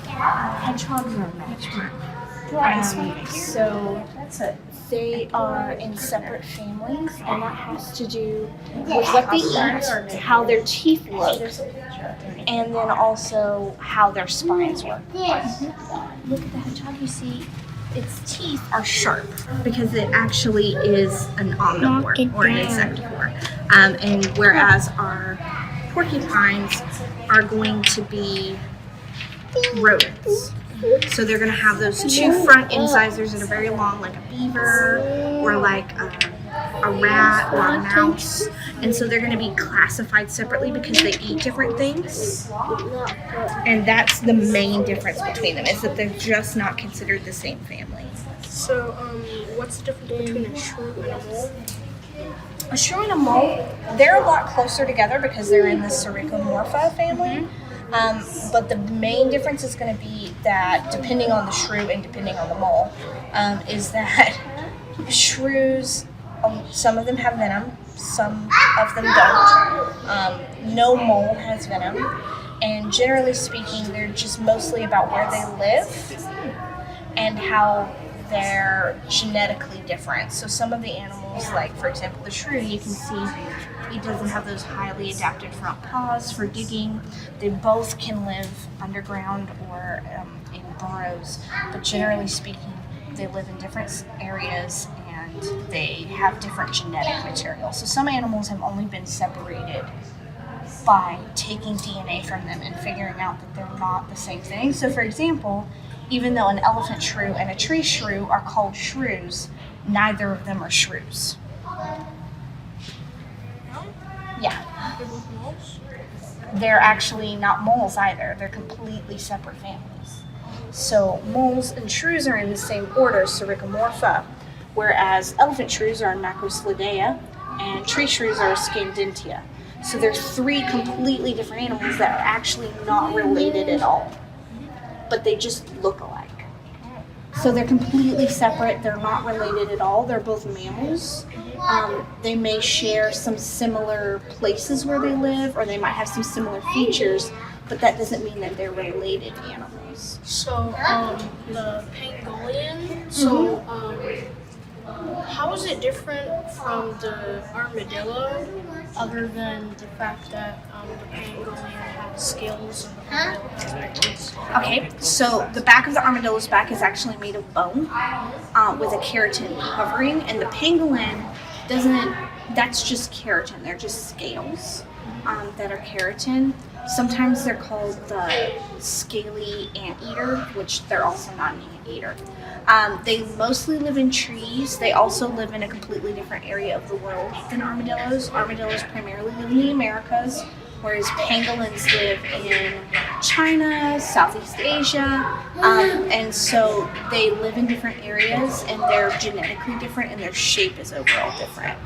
Hedgehogs are so they are in separate families, and that has to do with what they eat, how their teeth look, and then also how their spines work. Look at the hedgehog. You see, its teeth are sharp because it actually is an omnivore or an insectivore, and whereas our porcupines are going to be rodents. So they're going to have those two front incisors that are very long, like a beaver or like a rat or a mouse. And so they're going to be classified separately because they eat different things. And that's the main difference between them, is that they're just not considered the same family. So, what's the difference between a shrew and a mole? A shrew and a mole, they're a lot closer together because they're in the Sericomorpha family. But the main difference is going to be that, depending on the shrew and depending on the mole, is that shrews, some of them have venom, some of them don't. No mole has venom, and generally speaking, they're just mostly about where they live and how they're genetically different. So some of the animals, like for example the shrew, you can see he doesn't have those highly adapted front paws for digging. They both can live underground or in burrows, but generally speaking, they live in different areas and they have different genetic material. So some animals have only been separated by taking DNA from them and figuring out that they're not the same thing. So for example, even though an elephant shrew and a tree shrew are called shrews, neither of them are shrews. Yeah. They're actually not moles either. They're completely separate families. So moles and shrews are in the same order, Sericomorpha, whereas elephant shrews are in Macrocylidea and tree shrews are Scandentia. So they're three completely different animals that are actually not related at all, but they just look alike. So they're completely separate. They're not related at all. They're both mammals. They may share some similar places where they live, or they might have some similar features, but that doesn't mean that they're related animals. So, the pangolin, how is it different from the armadillo, other than the fact that the pangolin has scales and the armadillo has pigments? Okay, so the back of the armadillo's back is actually made of bone with a keratin covering, and the pangolin doesn't, that's just keratin. They're just scales that are keratin. Sometimes they're called the scaly anteater, which they're also not an anteater. They mostly live in trees. They also live in a completely different area of the world than armadillos. Armadillos primarily live in the Americas, whereas pangolins live in China, Southeast Asia, and so they live in different areas, and they're genetically different, and their shape is overall different.